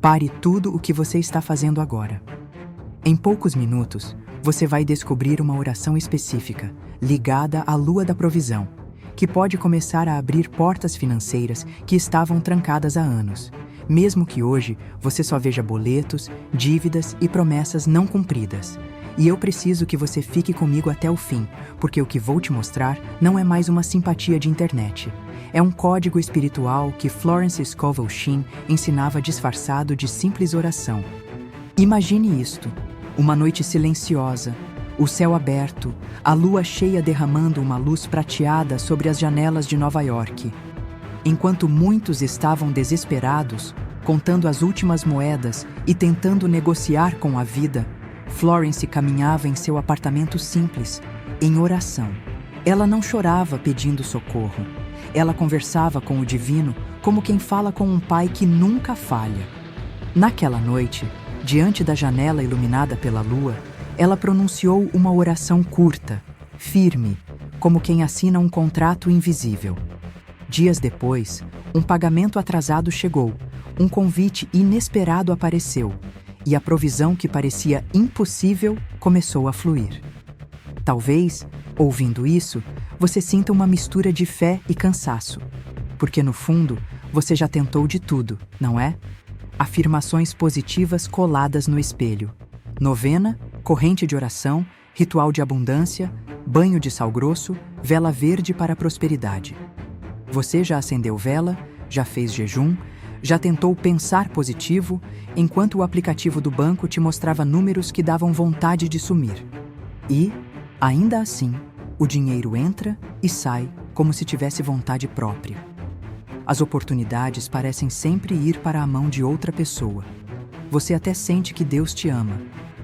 Pare tudo o que você está fazendo agora. Em poucos minutos, você vai descobrir uma oração específica, ligada à lua da provisão, que pode começar a abrir portas financeiras que estavam trancadas há anos, mesmo que hoje você só veja boletos, dívidas e promessas não cumpridas. E eu preciso que você fique comigo até o fim, porque o que vou te mostrar não é mais uma simpatia de internet. É um código espiritual que Florence Scovel Shinn ensinava disfarçado de simples oração. Imagine isto: uma noite silenciosa, o céu aberto, a lua cheia derramando uma luz prateada sobre as janelas de Nova York. Enquanto muitos estavam desesperados, contando as últimas moedas e tentando negociar com a vida, Florence caminhava em seu apartamento simples, em oração. Ela não chorava pedindo socorro. Ela conversava com o divino como quem fala com um pai que nunca falha. Naquela noite, diante da janela iluminada pela lua, ela pronunciou uma oração curta, firme, como quem assina um contrato invisível. Dias depois, um pagamento atrasado chegou, um convite inesperado apareceu, e a provisão que parecia impossível começou a fluir. Talvez, ouvindo isso, você sinta uma mistura de fé e cansaço, porque no fundo, você já tentou de tudo, não é? Afirmações positivas coladas no espelho, novena, corrente de oração, ritual de abundância, banho de sal grosso, vela verde para a prosperidade. Você já acendeu vela, já fez jejum, já tentou pensar positivo, enquanto o aplicativo do banco te mostrava números que davam vontade de sumir. E, ainda assim, o dinheiro entra e sai como se tivesse vontade própria. As oportunidades parecem sempre ir para a mão de outra pessoa. Você até sente que Deus te ama,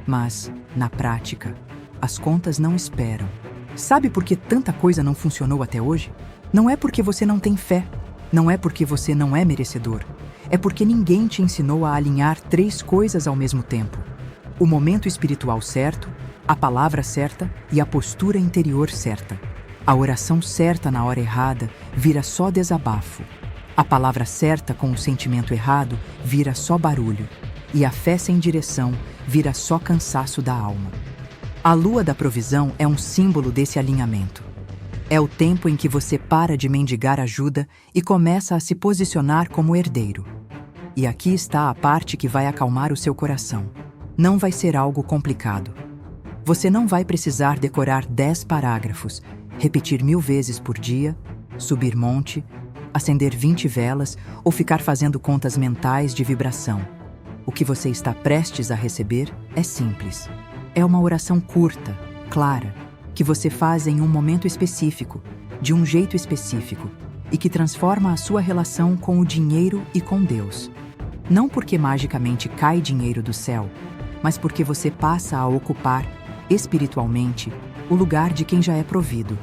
mas, na prática, as contas não esperam. Sabe por que tanta coisa não funcionou até hoje? Não é porque você não tem fé, não é porque você não é merecedor. É porque ninguém te ensinou a alinhar 3 coisas ao mesmo tempo: o momento espiritual certo, a palavra certa e a postura interior certa. A oração certa na hora errada vira só desabafo. A palavra certa com o sentimento errado vira só barulho. E a fé sem direção vira só cansaço da alma. A lua da provisão é um símbolo desse alinhamento. É o tempo em que você para de mendigar ajuda e começa a se posicionar como herdeiro. E aqui está a parte que vai acalmar o seu coração. Não vai ser algo complicado. Você não vai precisar decorar 10 parágrafos, repetir 1000 vezes por dia, subir monte, acender 20 velas ou ficar fazendo contas mentais de vibração. O que você está prestes a receber é simples. É uma oração curta, clara, que você faz em um momento específico, de um jeito específico, e que transforma a sua relação com o dinheiro e com Deus. Não porque magicamente cai dinheiro do céu, mas porque você passa a ocupar, espiritualmente, o lugar de quem já é provido.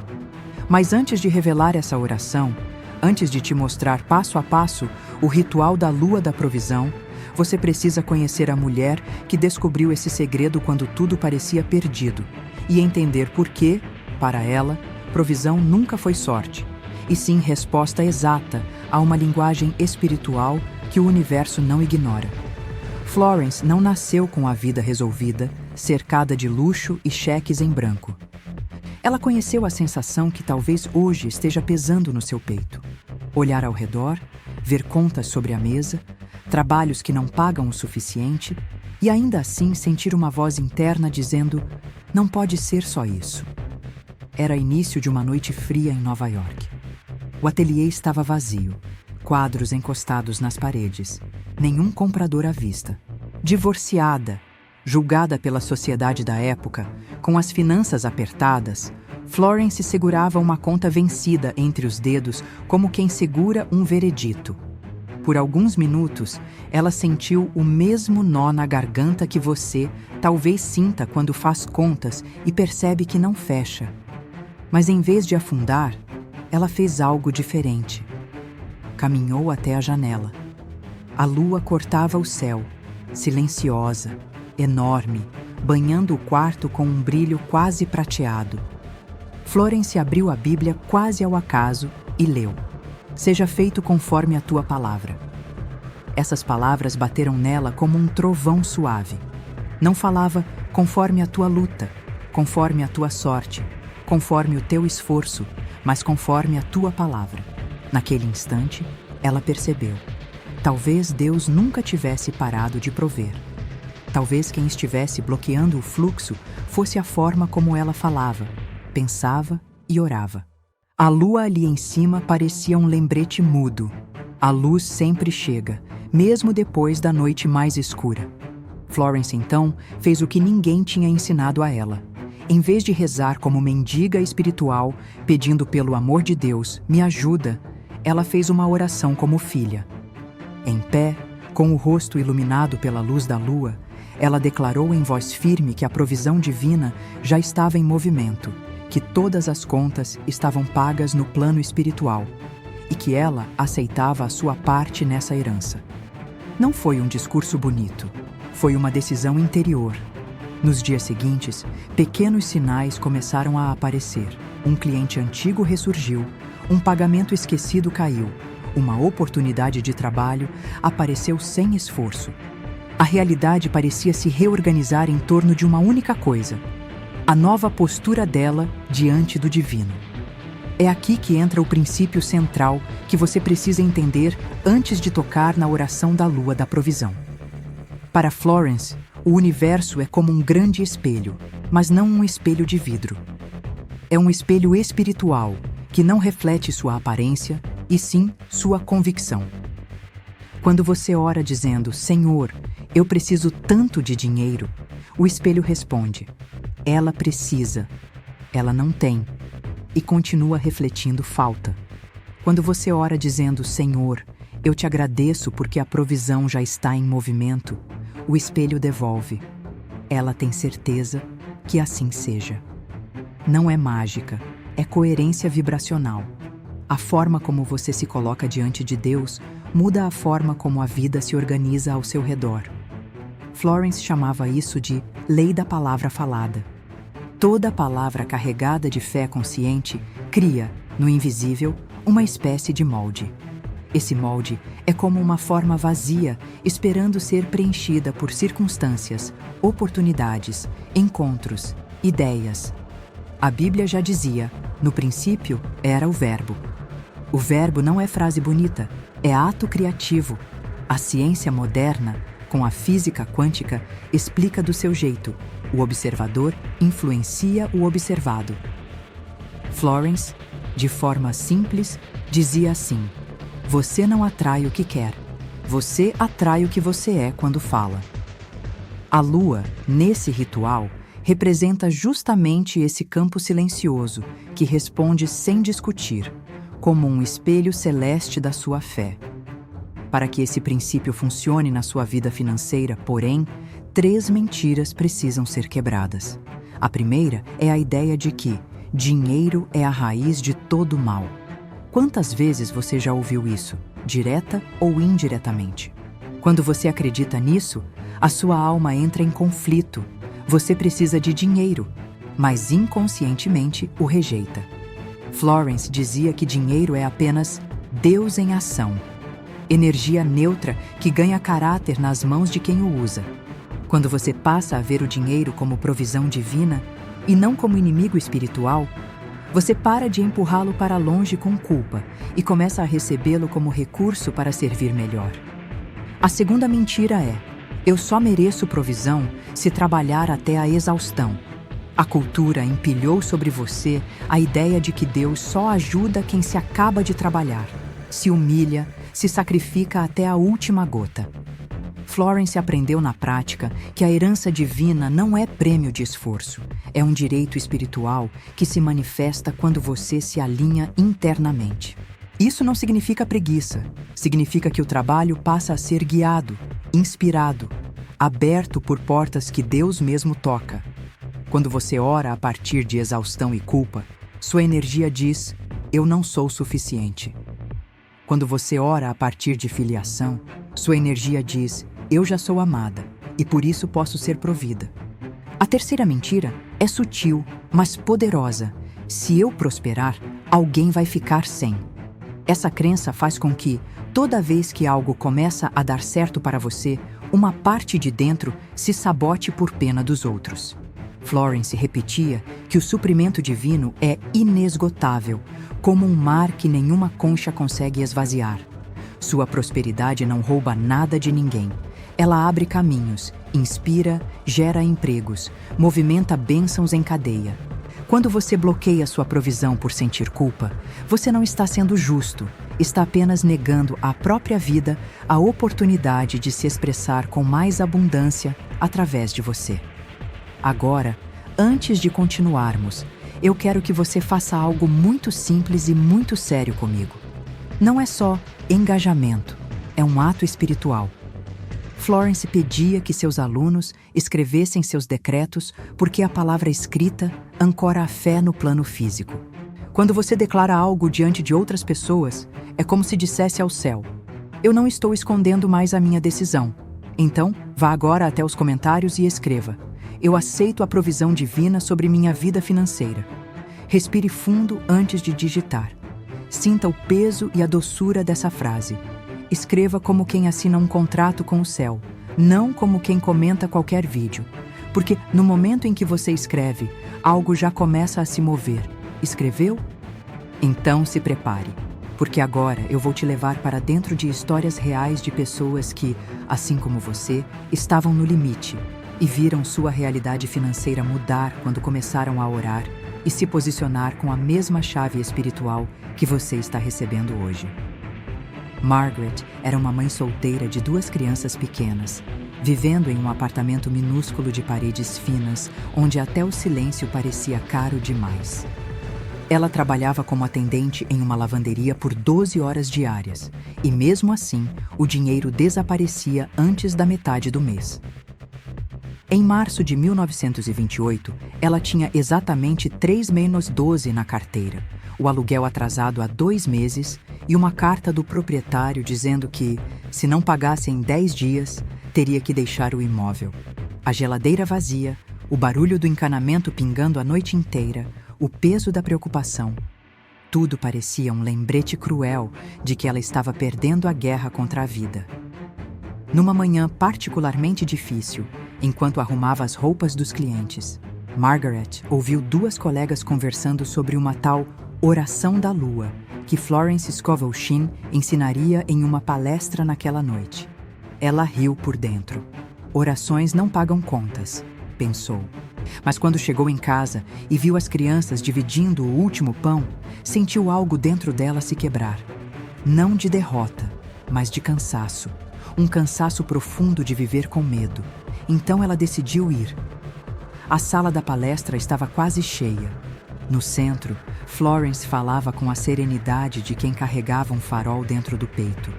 Mas antes de revelar essa oração, antes de te mostrar passo a passo o ritual da lua da provisão, você precisa conhecer a mulher que descobriu esse segredo quando tudo parecia perdido e entender por que, para ela, provisão nunca foi sorte, e sim resposta exata a uma linguagem espiritual que o universo não ignora. Florence não nasceu com a vida resolvida, cercada de luxo e cheques em branco. Ela conheceu a sensação que talvez hoje esteja pesando no seu peito. Olhar ao redor, ver contas sobre a mesa, trabalhos que não pagam o suficiente e ainda assim sentir uma voz interna dizendo: não pode ser só isso. Era início de uma noite fria em Nova York. O ateliê estava vazio, quadros encostados nas paredes, nenhum comprador à vista. Divorciada, julgada pela sociedade da época, com as finanças apertadas, Florence segurava uma conta vencida entre os dedos como quem segura um veredito. Por alguns minutos, ela sentiu o mesmo nó na garganta que você talvez sinta quando faz contas e percebe que não fecha. Mas em vez de afundar, ela fez algo diferente. Caminhou até a janela. A lua cortava o céu, silenciosa, enorme, banhando o quarto com um brilho quase prateado. Florence abriu a Bíblia quase ao acaso e leu: seja feito conforme a tua palavra. Essas palavras bateram nela como um trovão suave. Não falava conforme a tua luta, conforme a tua sorte, conforme o teu esforço, mas conforme a tua palavra. Naquele instante, ela percebeu. Talvez Deus nunca tivesse parado de prover. Talvez quem estivesse bloqueando o fluxo fosse a forma como ela falava, pensava e orava. A lua ali em cima parecia um lembrete mudo. A luz sempre chega, mesmo depois da noite mais escura. Florence, então, fez o que ninguém tinha ensinado a ela. Em vez de rezar como mendiga espiritual, pedindo pelo amor de Deus, me ajuda, ela fez uma oração como filha. Em pé, com o rosto iluminado pela luz da lua, ela declarou em voz firme que a provisão divina já estava em movimento, que todas as contas estavam pagas no plano espiritual e que ela aceitava a sua parte nessa herança. Não foi um discurso bonito, foi uma decisão interior. Nos dias seguintes, pequenos sinais começaram a aparecer. Um cliente antigo ressurgiu, um pagamento esquecido caiu, uma oportunidade de trabalho apareceu sem esforço. A realidade parecia se reorganizar em torno de uma única coisa: a nova postura dela diante do divino. É aqui que entra o princípio central que você precisa entender antes de tocar na oração da lua da provisão. Para Florence, o universo é como um grande espelho, mas não um espelho de vidro. É um espelho espiritual que não reflete sua aparência, e sim sua convicção. Quando você ora dizendo, Senhor, eu preciso tanto de dinheiro, o espelho responde, ela precisa, ela não tem, e continua refletindo falta. Quando você ora dizendo, Senhor, eu te agradeço porque a provisão já está em movimento, o espelho devolve, ela tem certeza que assim seja. Não é mágica, é coerência vibracional. A forma como você se coloca diante de Deus muda a forma como a vida se organiza ao seu redor. Florence chamava isso de lei da palavra falada. Toda palavra carregada de fé consciente cria, no invisível, uma espécie de molde. Esse molde é como uma forma vazia, esperando ser preenchida por circunstâncias, oportunidades, encontros, ideias. A Bíblia já dizia, no princípio era o Verbo. O verbo não é frase bonita, é ato criativo. A ciência moderna, com a física quântica, explica do seu jeito. O observador influencia o observado. Florence, de forma simples, dizia assim: você não atrai o que quer, você atrai o que você é quando fala. A lua, nesse ritual, representa justamente esse campo silencioso que responde sem discutir, como um espelho celeste da sua fé. Para que esse princípio funcione na sua vida financeira, porém, 3 mentiras precisam ser quebradas. A primeira é a ideia de que dinheiro é a raiz de todo mal. Quantas vezes você já ouviu isso, direta ou indiretamente? Quando você acredita nisso, a sua alma entra em conflito. Você precisa de dinheiro, mas inconscientemente o rejeita. Florence dizia que dinheiro é apenas Deus em ação, energia neutra que ganha caráter nas mãos de quem o usa. Quando você passa a ver o dinheiro como provisão divina e não como inimigo espiritual, você para de empurrá-lo para longe com culpa e começa a recebê-lo como recurso para servir melhor. A segunda mentira é: eu só mereço provisão se trabalhar até a exaustão. A cultura empilhou sobre você a ideia de que Deus só ajuda quem se acaba de trabalhar, se humilha, se sacrifica até a última gota. Florence aprendeu na prática que a herança divina não é prêmio de esforço, é um direito espiritual que se manifesta quando você se alinha internamente. Isso não significa preguiça, significa que o trabalho passa a ser guiado, inspirado, aberto por portas que Deus mesmo toca. Quando você ora a partir de exaustão e culpa, sua energia diz, eu não sou suficiente. Quando você ora a partir de filiação, sua energia diz, eu já sou amada e por isso posso ser provida. A terceira mentira é sutil, mas poderosa. Se eu prosperar, alguém vai ficar sem. Essa crença faz com que, Toda vez que algo começa a dar certo para você, uma parte de dentro se sabote por pena dos outros. Florence repetia que o suprimento divino é inesgotável, como um mar que nenhuma concha consegue esvaziar. Sua prosperidade não rouba nada de ninguém. Ela abre caminhos, inspira, gera empregos, movimenta bênçãos em cadeia. Quando você bloqueia sua provisão por sentir culpa, você não está sendo justo, está apenas negando à própria vida a oportunidade de se expressar com mais abundância através de você. Agora, antes de continuarmos, eu quero que você faça algo muito simples e muito sério comigo. Não é só engajamento, é um ato espiritual. Florence pedia que seus alunos escrevessem seus decretos porque a palavra escrita ancora a fé no plano físico. Quando você declara algo diante de outras pessoas, é como se dissesse ao céu: eu não estou escondendo mais a minha decisão. Então, vá agora até os comentários e escreva: eu aceito a provisão divina sobre minha vida financeira. Respire fundo antes de digitar. Sinta o peso e a doçura dessa frase. Escreva como quem assina um contrato com o céu, não como quem comenta qualquer vídeo. Porque no momento em que você escreve, algo já começa a se mover. Escreveu? Então se prepare, porque agora eu vou te levar para dentro de histórias reais de pessoas que, assim como você, estavam no limite e viram sua realidade financeira mudar quando começaram a orar e se posicionar com a mesma chave espiritual que você está recebendo hoje. Margaret era uma mãe solteira de 2 crianças pequenas, vivendo em um apartamento minúsculo de paredes finas, onde até o silêncio parecia caro demais. Ela trabalhava como atendente em uma lavanderia por 12 horas diárias, e mesmo assim, o dinheiro desaparecia antes da metade do mês. Em março de 1928, ela tinha exatamente 3-12 na carteira, o aluguel atrasado há 2 meses e uma carta do proprietário dizendo que, se não pagasse em 10 dias, teria que deixar o imóvel. A geladeira vazia, o barulho do encanamento pingando a noite inteira, o peso da preocupação. Tudo parecia um lembrete cruel de que ela estava perdendo a guerra contra a vida. Numa manhã particularmente difícil, enquanto arrumava as roupas dos clientes, Margaret ouviu 2 colegas conversando sobre uma tal oração da lua, que Florence Scovel Shinn ensinaria em uma palestra naquela noite. Ela riu por dentro. Orações não pagam contas, pensou. Mas quando chegou em casa e viu as crianças dividindo o último pão, sentiu algo dentro dela se quebrar. Não de derrota, mas de cansaço. Um cansaço profundo de viver com medo. Então ela decidiu ir. A sala da palestra estava quase cheia. No centro, Florence falava com a serenidade de quem carregava um farol dentro do peito.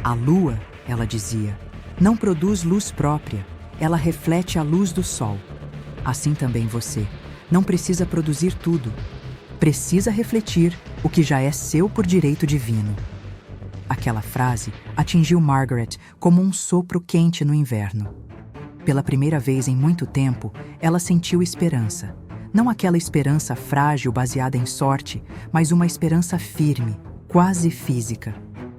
A lua, ela dizia, não produz luz própria, ela reflete a luz do sol. Assim também você, não precisa produzir tudo. Precisa refletir o que já é seu por direito divino. Aquela frase atingiu Margaret como um sopro quente no inverno. Pela primeira vez em muito tempo, ela sentiu esperança. Não aquela esperança frágil baseada em sorte, mas uma esperança firme, quase física.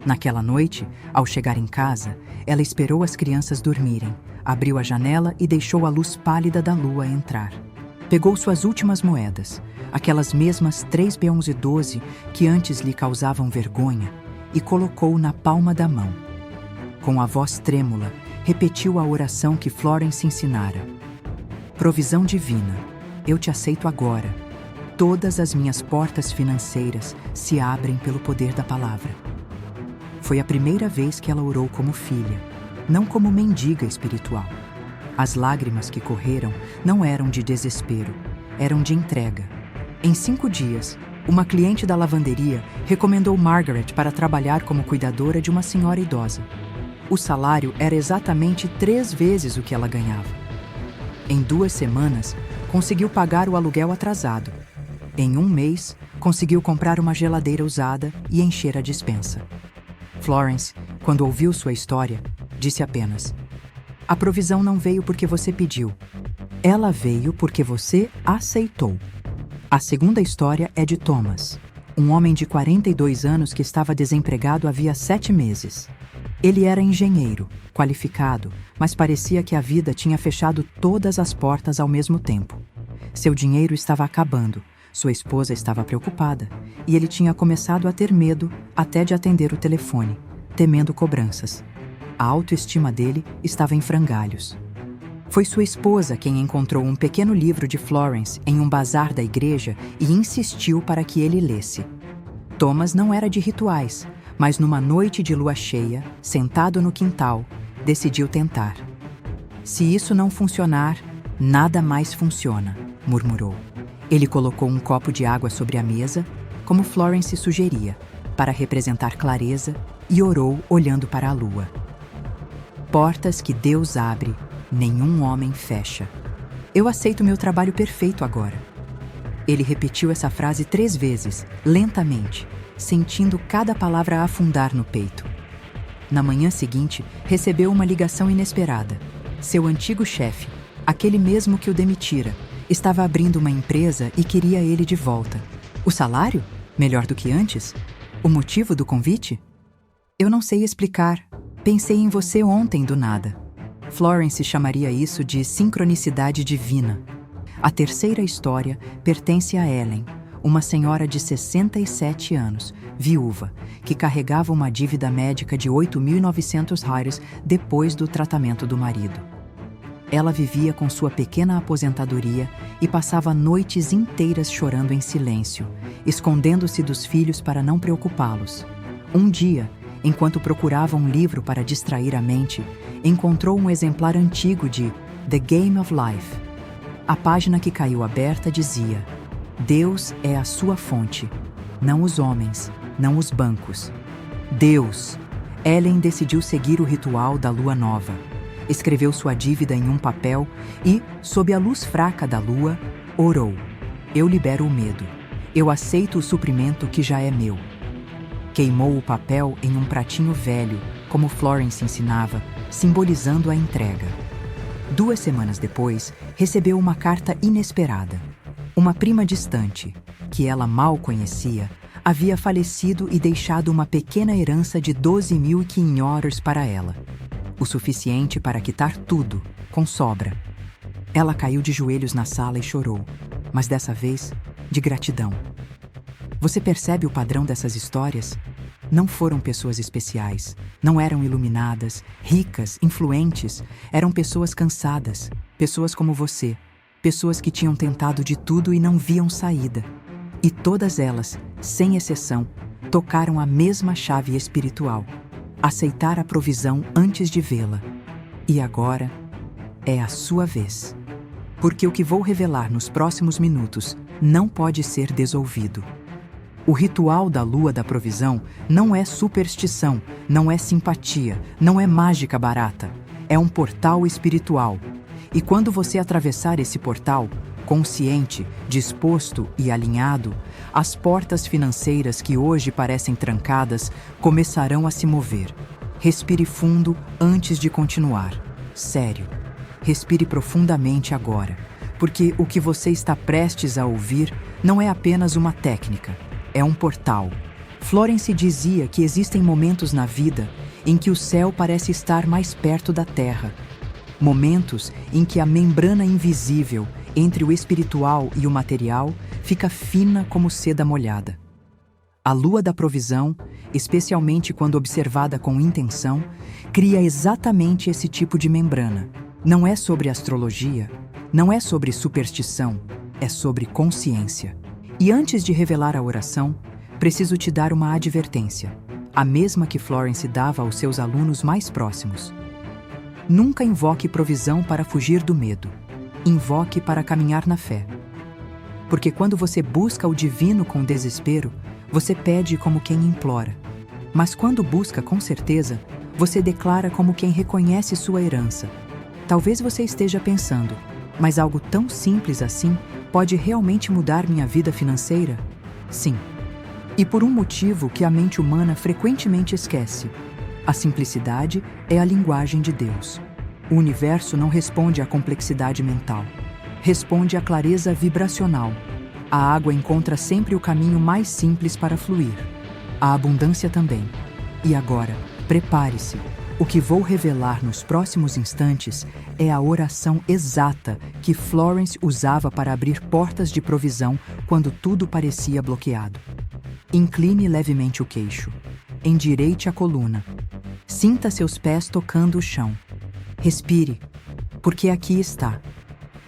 Naquela noite, ao chegar em casa, ela esperou as crianças dormirem, abriu a janela e deixou a luz pálida da lua entrar. Pegou suas últimas moedas, aquelas mesmas 3 que antes lhe causavam vergonha, e colocou na palma da mão. Com a voz trêmula, repetiu a oração que Florence ensinara. Provisão divina, eu te aceito agora. Todas as minhas portas financeiras se abrem pelo poder da palavra. Foi a primeira vez que ela orou como filha, não como mendiga espiritual. As lágrimas que correram não eram de desespero, eram de entrega. Em 5 dias, uma cliente da lavanderia recomendou Margaret para trabalhar como cuidadora de uma senhora idosa. O salário era exatamente 3 vezes o que ela ganhava. Em 2 semanas, conseguiu pagar o aluguel atrasado. Em 1 mês, conseguiu comprar uma geladeira usada e encher a despensa. Florence, quando ouviu sua história, disse apenas: a provisão não veio porque você pediu. Ela veio porque você aceitou. A segunda história é de Thomas. um homem de 42 anos que estava desempregado havia 7 meses. Ele era engenheiro, qualificado, mas parecia que a vida tinha fechado todas as portas ao mesmo tempo. Seu dinheiro estava acabando, sua esposa estava preocupada, e ele tinha começado a ter medo até de atender o telefone, temendo cobranças. A autoestima dele estava em frangalhos. Foi sua esposa quem encontrou um pequeno livro de Florence em um bazar da igreja e insistiu para que ele lesse. Thomas não era de rituais, mas numa noite de lua cheia, sentado no quintal, decidiu tentar. Se isso não funcionar, nada mais funciona, murmurou. Ele colocou um copo de água sobre a mesa, como Florence sugeria, para representar clareza, e orou olhando para a lua. Portas que Deus abre, nenhum homem fecha. Eu aceito meu trabalho perfeito agora. Ele repetiu essa frase 3 vezes, lentamente, sentindo cada palavra afundar no peito. Na manhã seguinte, recebeu uma ligação inesperada. Seu antigo chefe, aquele mesmo que o demitira, estava abrindo uma empresa e queria ele de volta. O salário? Melhor do que antes? O motivo do convite? Eu não sei explicar. Pensei em você ontem do nada. Florence chamaria isso de sincronicidade divina. A terceira história pertence a Ellen, uma senhora de 67 anos, viúva, que carregava uma dívida médica de 8.900 reais depois do tratamento do marido. Ela vivia com sua pequena aposentadoria e passava noites inteiras chorando em silêncio, escondendo-se dos filhos para não preocupá-los. Um dia, enquanto procurava um livro para distrair a mente, encontrou um exemplar antigo de The Game of Life. A página que caiu aberta dizia: Deus é a sua fonte, não os homens, não os bancos. Deus! Ellen decidiu seguir o ritual da lua nova. Escreveu sua dívida em um papel e, sob a luz fraca da lua, orou: Eu libero o medo. Eu aceito o suprimento que já é meu. Queimou o papel em um pratinho velho, como Florence ensinava, simbolizando a entrega. 2 semanas depois, recebeu uma carta inesperada. Uma prima distante, que ela mal conhecia, havia falecido e deixado uma pequena herança de 12.000 quinhões para ela. O suficiente para quitar tudo, com sobra. Ela caiu de joelhos na sala e chorou, mas dessa vez, de gratidão. Você percebe o padrão dessas histórias? Não foram pessoas especiais, não eram iluminadas, ricas, influentes, eram pessoas cansadas, pessoas como você, pessoas que tinham tentado de tudo e não viam saída. E todas elas, sem exceção, tocaram a mesma chave espiritual: aceitar a provisão antes de vê-la. E agora é a sua vez. Porque o que vou revelar nos próximos minutos não pode ser desouvido. O ritual da lua da provisão não é superstição, não é simpatia, não é mágica barata. É um portal espiritual. E quando você atravessar esse portal, consciente, disposto e alinhado, as portas financeiras que hoje parecem trancadas começarão a se mover. Respire fundo antes de continuar. Sério. Respire profundamente agora, porque o que você está prestes a ouvir não é apenas uma técnica. É um portal. Florence dizia que existem momentos na vida em que o céu parece estar mais perto da terra. Momentos em que a membrana invisível entre o espiritual e o material fica fina como seda molhada. A lua da provisão, especialmente quando observada com intenção, cria exatamente esse tipo de membrana. Não é sobre astrologia, não é sobre superstição, é sobre consciência. E antes de revelar a oração, preciso te dar uma advertência, a mesma que Florence dava aos seus alunos mais próximos. Nunca invoque provisão para fugir do medo. Invoque para caminhar na fé. Porque quando você busca o divino com desespero, você pede como quem implora. Mas quando busca com certeza, você declara como quem reconhece sua herança. Talvez você esteja pensando, mas algo tão simples assim pode realmente mudar minha vida financeira? Sim. E por um motivo que a mente humana frequentemente esquece. A simplicidade é a linguagem de Deus. O universo não responde à complexidade mental. Responde à clareza vibracional. A água encontra sempre o caminho mais simples para fluir. A abundância também. E agora, prepare-se. O que vou revelar nos próximos instantes é a oração exata que Florence usava para abrir portas de provisão quando tudo parecia bloqueado. Incline levemente o queixo. Endireite a coluna. Sinta seus pés tocando o chão. Respire, porque aqui está.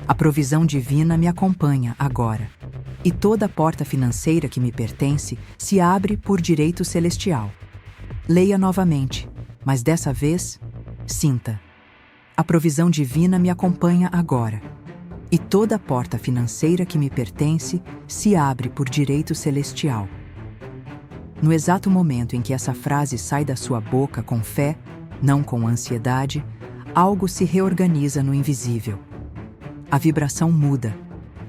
A provisão divina me acompanha agora. E toda porta financeira que me pertence se abre por direito celestial. Leia novamente, mas dessa vez, sinta. A provisão divina me acompanha agora. E toda porta financeira que me pertence se abre por direito celestial. No exato momento em que essa frase sai da sua boca com fé, não com ansiedade, algo se reorganiza no invisível. A vibração muda,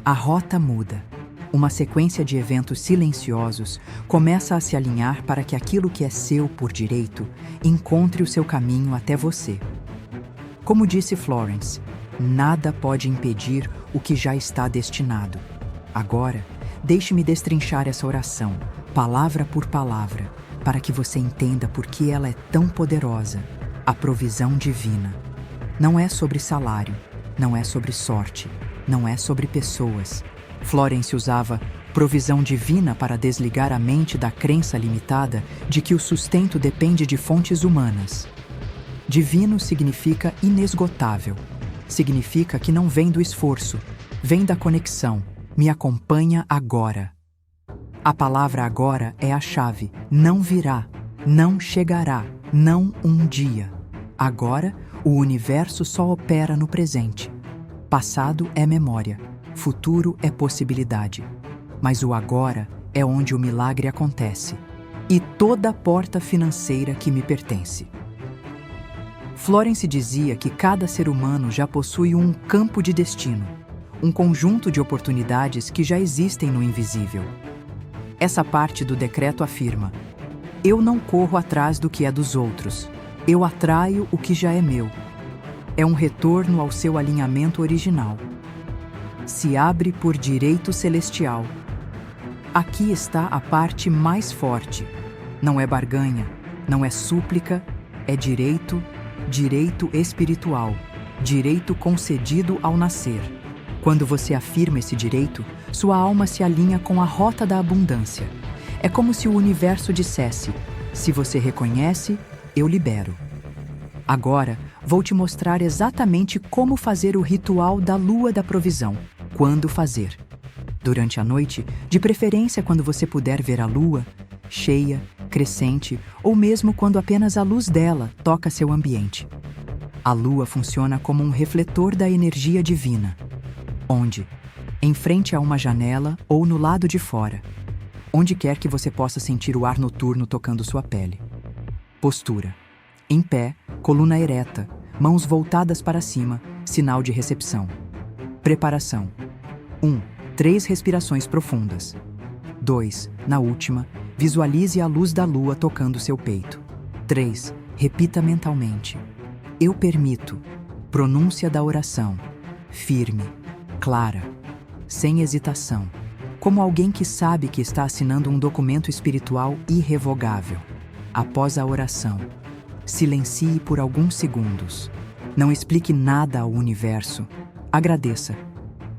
a rota muda. Uma sequência de eventos silenciosos começa a se alinhar para que aquilo que é seu por direito encontre o seu caminho até você. Como disse Florence, nada pode impedir o que já está destinado. Agora, deixe-me destrinchar essa oração, palavra por palavra, para que você entenda por que ela é tão poderosa. A provisão divina. Não é sobre salário, não é sobre sorte, não é sobre pessoas. Florence usava provisão divina para desligar a mente da crença limitada de que o sustento depende de fontes humanas. Divino significa inesgotável. Significa que não vem do esforço, vem da conexão. Me acompanha agora. A palavra agora é a chave. Não virá, não chegará, não um dia. Agora, o universo só opera no presente. Passado é memória. Futuro é possibilidade, mas o agora é onde o milagre acontece. E toda porta financeira que me pertence. Florence dizia que cada ser humano já possui um campo de destino, um conjunto de oportunidades que já existem no invisível. Essa parte do decreto afirma: eu não corro atrás do que é dos outros, eu atraio o que já é meu. É um retorno ao seu alinhamento original. Se abre por direito celestial. Aqui está a parte mais forte. Não é barganha, não é súplica, é direito, direito espiritual, direito concedido ao nascer. Quando você afirma esse direito, sua alma se alinha com a rota da abundância. É como se o universo dissesse: se você reconhece, eu libero. Agora, vou te mostrar exatamente como fazer o ritual da lua da provisão. Quando fazer. Durante a noite, de preferência quando você puder ver a lua, cheia, crescente, ou mesmo quando apenas a luz dela toca seu ambiente. A lua funciona como um refletor da energia divina. Onde? Em frente a uma janela ou no lado de fora. Onde quer que você possa sentir o ar noturno tocando sua pele. Postura. Em pé, coluna ereta, mãos voltadas para cima, sinal de recepção. Preparação. 1. 3 respirações profundas. 2. Na última, visualize a luz da lua tocando seu peito. 3. Repita mentalmente: eu permito. Pronúncia da oração. Firme, clara, sem hesitação. Como alguém que sabe que está assinando um documento espiritual irrevogável. Após a oração, silencie por alguns segundos. Não explique nada ao universo. Agradeça.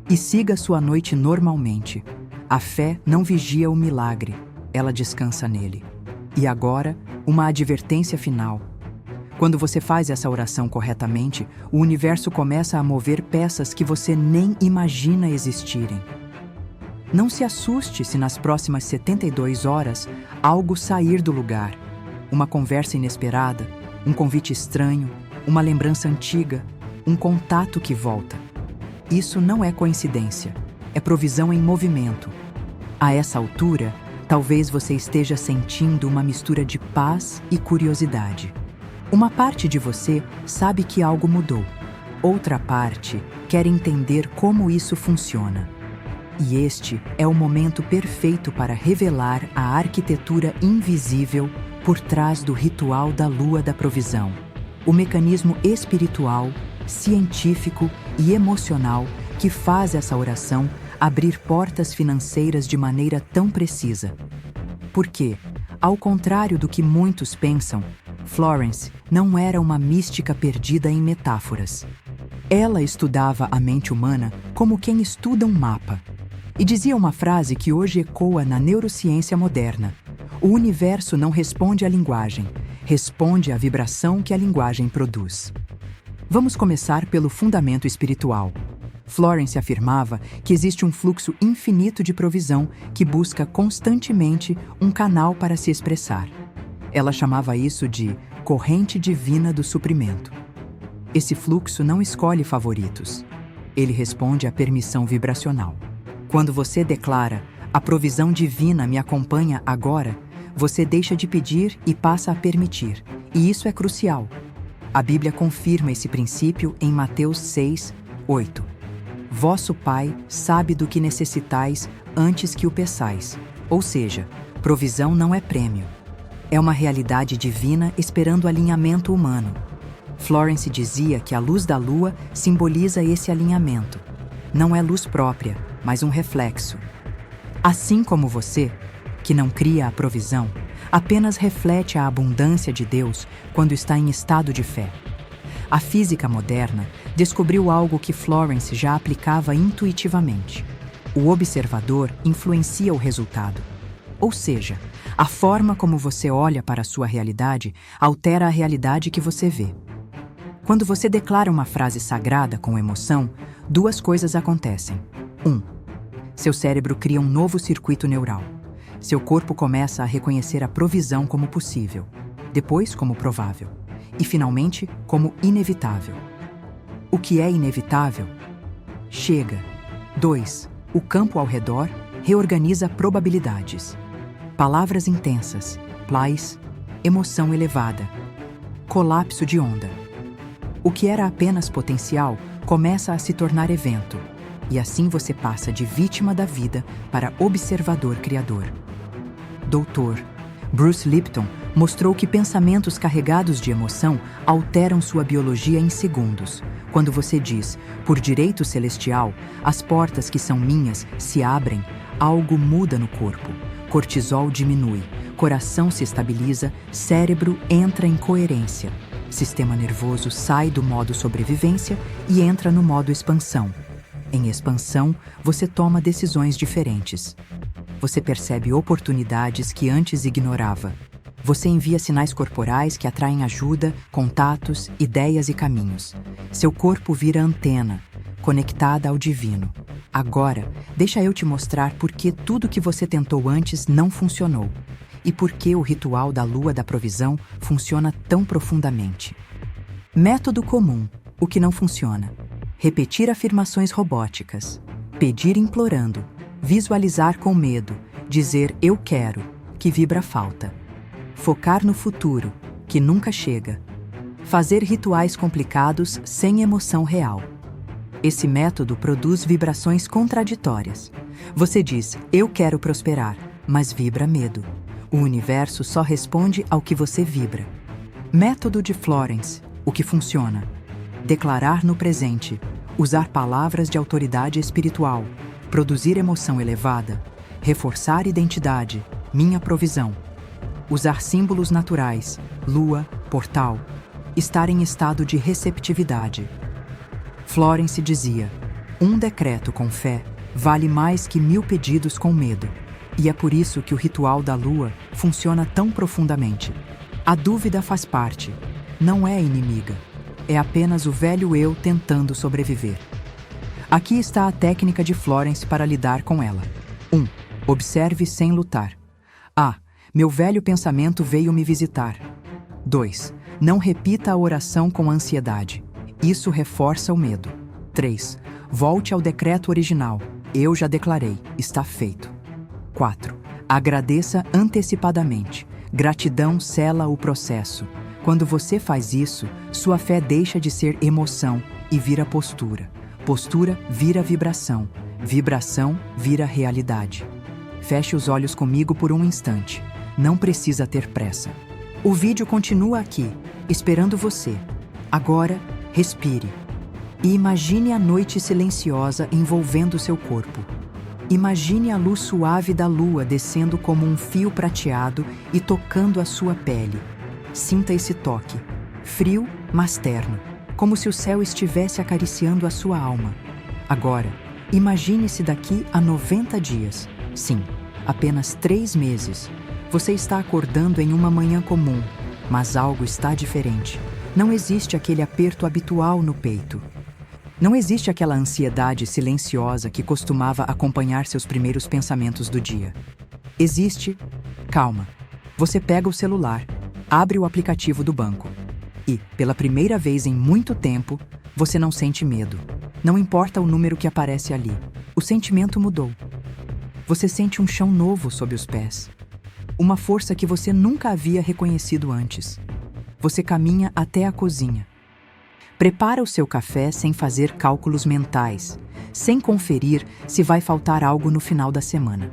E siga sua noite normalmente. A fé não vigia o milagre, ela descansa nele. E agora, uma advertência final. Quando você faz essa oração corretamente, o universo começa a mover peças que você nem imagina existirem. Não se assuste se nas próximas 72 horas algo sair do lugar. Uma conversa inesperada, um convite estranho, uma lembrança antiga, um contato que volta. Isso não é coincidência, é provisão em movimento. A essa altura, talvez você esteja sentindo uma mistura de paz e curiosidade. Uma parte de você sabe que algo mudou. Outra parte quer entender como isso funciona. E este é o momento perfeito para revelar a arquitetura invisível por trás do ritual da lua da provisão. O mecanismo espiritual, científico e emocional que faz essa oração abrir portas financeiras de maneira tão precisa? Porque, ao contrário do que muitos pensam, Florence não era uma mística perdida em metáforas. Ela estudava a mente humana como quem estuda um mapa. E dizia uma frase que hoje ecoa na neurociência moderna: o universo não responde à linguagem, responde à vibração que a linguagem produz. Vamos começar pelo fundamento espiritual. Florence afirmava que existe um fluxo infinito de provisão que busca constantemente um canal para se expressar. Ela chamava isso de corrente divina do suprimento. Esse fluxo não escolhe favoritos. Ele responde à permissão vibracional. Quando você declara, a provisão divina me acompanha agora, você deixa de pedir e passa a permitir. E isso é crucial. A Bíblia confirma esse princípio em Mateus 6, 8. Vosso Pai sabe do que necessitais antes que o peçais. Ou seja, provisão não é prêmio. É uma realidade divina esperando alinhamento humano. Florence dizia que a luz da lua simboliza esse alinhamento. Não é luz própria, mas um reflexo. Assim como você, que não cria a provisão, apenas reflete a abundância de Deus quando está em estado de fé. A física moderna descobriu algo que Florence já aplicava intuitivamente. O observador influencia o resultado. Ou seja, a forma como você olha para a sua realidade altera a realidade que você vê. Quando você declara uma frase sagrada com emoção, duas coisas acontecem. 1. Seu cérebro cria um novo circuito neural. Seu corpo começa a reconhecer a provisão como possível, depois como provável, e finalmente como inevitável. O que é inevitável? Chega. 2. O campo ao redor reorganiza probabilidades. Palavras intensas, plais, emoção elevada, colapso de onda. O que era apenas potencial começa a se tornar evento, e assim você passa de vítima da vida para observador criador. Doutor Bruce Lipton mostrou que pensamentos carregados de emoção alteram sua biologia em segundos. Quando você diz, por direito celestial, as portas que são minhas se abrem, algo muda no corpo. Cortisol diminui, coração se estabiliza, cérebro entra em coerência. Sistema nervoso sai do modo sobrevivência e entra no modo expansão. Em expansão, você toma decisões diferentes. Você percebe oportunidades que antes ignorava. Você envia sinais corporais que atraem ajuda, contatos, ideias e caminhos. Seu corpo vira antena, conectada ao divino. Agora, deixa eu te mostrar por que tudo que você tentou antes não funcionou. E por que o ritual da lua da provisão funciona tão profundamente. Método comum, o que não funciona. Repetir afirmações robóticas. Pedir implorando. Visualizar com medo. Dizer eu quero, que vibra falta. Focar no futuro, que nunca chega. Fazer rituais complicados sem emoção real. Esse método produz vibrações contraditórias. Você diz, eu quero prosperar, mas vibra medo. O universo só responde ao que você vibra. Método de Florence, o que funciona. Declarar no presente, usar palavras de autoridade espiritual, produzir emoção elevada, reforçar identidade, minha provisão. Usar símbolos naturais, lua, portal, estar em estado de receptividade. Florence dizia, um decreto com fé vale mais que 1000 pedidos com medo. E é por isso que o ritual da lua funciona tão profundamente. A dúvida faz parte, não é inimiga. É apenas o velho eu tentando sobreviver. Aqui está a técnica de Florence para lidar com ela. 1. Observe sem lutar. Meu velho pensamento veio me visitar. 2. Não repita a oração com ansiedade. Isso reforça o medo. 3. Volte ao decreto original. Eu já declarei, está feito. 4. Agradeça antecipadamente. Gratidão sela o processo. Quando você faz isso, sua fé deixa de ser emoção e vira postura. Postura vira vibração. Vibração vira realidade. Feche os olhos comigo por um instante. Não precisa ter pressa. O vídeo continua aqui, esperando você. Agora, respire. E imagine a noite silenciosa envolvendo seu corpo. Imagine a luz suave da lua descendo como um fio prateado e tocando a sua pele. Sinta esse toque, frio, mas terno, como se o céu estivesse acariciando a sua alma. Agora, imagine-se daqui a 90 dias. Sim, apenas 3 meses. Você está acordando em uma manhã comum, mas algo está diferente. Não existe aquele aperto habitual no peito. Não existe aquela ansiedade silenciosa que costumava acompanhar seus primeiros pensamentos do dia. Existe calma. Você pega o celular, abre o aplicativo do banco e, pela primeira vez em muito tempo, você não sente medo. Não importa o número que aparece ali. O sentimento mudou. Você sente um chão novo sob os pés. Uma força que você nunca havia reconhecido antes. Você caminha até a cozinha. Prepara o seu café sem fazer cálculos mentais, sem conferir se vai faltar algo no final da semana.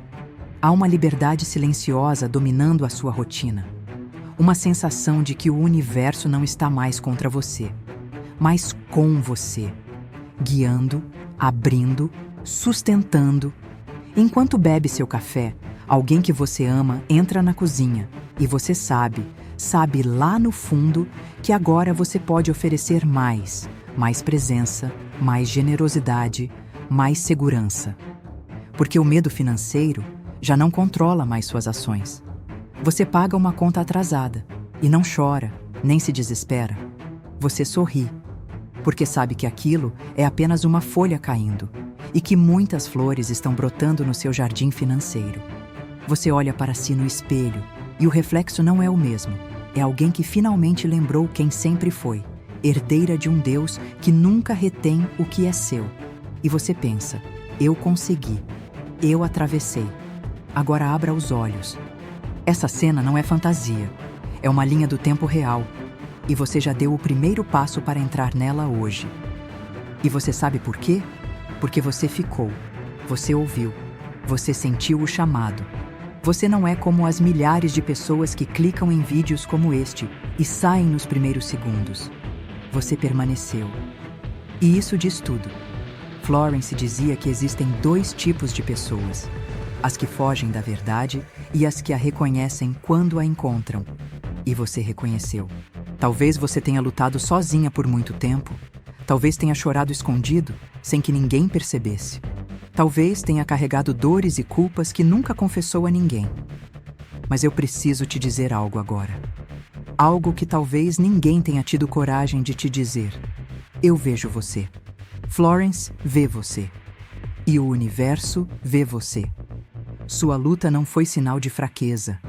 Há uma liberdade silenciosa dominando a sua rotina. Uma sensação de que o universo não está mais contra você, mas com você, guiando, abrindo, sustentando. Enquanto bebe seu café, alguém que você ama entra na cozinha e você sabe lá no fundo que agora você pode oferecer mais presença, mais generosidade, mais segurança. Porque o medo financeiro já não controla mais suas ações. Você paga uma conta atrasada e não chora, nem se desespera. Você sorri, porque sabe que aquilo é apenas uma folha caindo e que muitas flores estão brotando no seu jardim financeiro. Você olha para si no espelho e o reflexo não é o mesmo. É alguém que finalmente lembrou quem sempre foi, herdeira de um Deus que nunca retém o que é seu. E você pensa, eu consegui, eu atravessei. Agora abra os olhos. Essa cena não é fantasia, é uma linha do tempo real. E você já deu o primeiro passo para entrar nela hoje. E você sabe por quê? Porque você ficou, você ouviu, você sentiu o chamado. Você não é como as milhares de pessoas que clicam em vídeos como este e saem nos primeiros segundos. Você permaneceu. E isso diz tudo. Florence dizia que existem 2 tipos de pessoas: as que fogem da verdade e as que a reconhecem quando a encontram. E você reconheceu. Talvez você tenha lutado sozinha por muito tempo. Talvez tenha chorado escondido, sem que ninguém percebesse. Talvez tenha carregado dores e culpas que nunca confessou a ninguém. Mas eu preciso te dizer algo agora. Algo que talvez ninguém tenha tido coragem de te dizer. Eu vejo você. Florence vê você. E o universo vê você. Sua luta não foi sinal de fraqueza.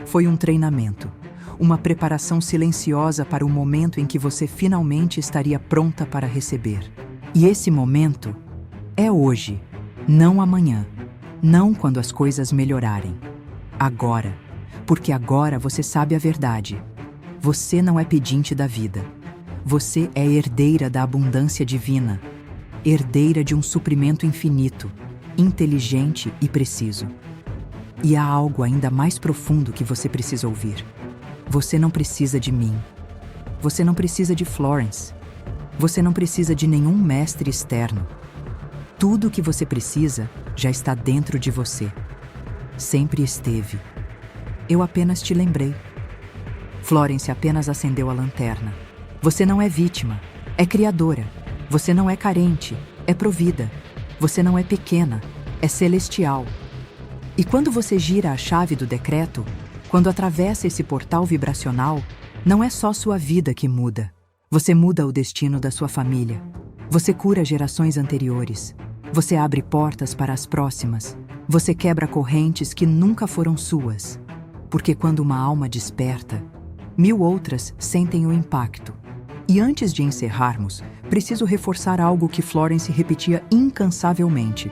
Foi um treinamento. Uma preparação silenciosa para o momento em que você finalmente estaria pronta para receber. E esse momento é hoje. Não amanhã, não quando as coisas melhorarem. Agora, porque agora você sabe a verdade. Você não é pedinte da vida. Você é herdeira da abundância divina, herdeira de um suprimento infinito, inteligente e preciso. E há algo ainda mais profundo que você precisa ouvir. Você não precisa de mim. Você não precisa de Florence. Você não precisa de nenhum mestre externo. Tudo o que você precisa já está dentro de você. Sempre esteve. Eu apenas te lembrei. Florence apenas acendeu a lanterna. Você não é vítima, é criadora. Você não é carente, é provida. Você não é pequena, é celestial. E quando você gira a chave do decreto, quando atravessa esse portal vibracional, não é só sua vida que muda. Você muda o destino da sua família. Você cura gerações anteriores. Você abre portas para as próximas. Você quebra correntes que nunca foram suas. Porque quando uma alma desperta, 1000 outras sentem o impacto. E antes de encerrarmos, preciso reforçar algo que Florence repetia incansavelmente.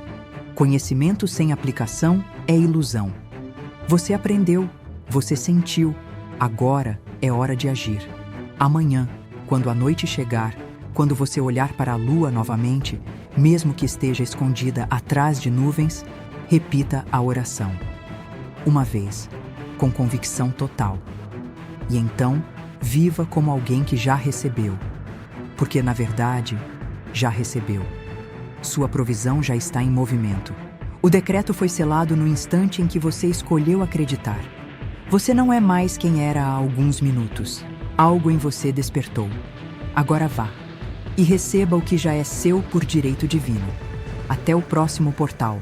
Conhecimento sem aplicação é ilusão. Você aprendeu, você sentiu. Agora é hora de agir. Amanhã, quando a noite chegar, quando você olhar para a lua novamente, mesmo que esteja escondida atrás de nuvens, repita a oração. Uma vez, com convicção total. E então, viva como alguém que já recebeu. Porque, na verdade, já recebeu. Sua provisão já está em movimento. O decreto foi selado no instante em que você escolheu acreditar. Você não é mais quem era há alguns minutos. Algo em você despertou. Agora vá e receba o que já é seu por direito divino. Até o próximo portal.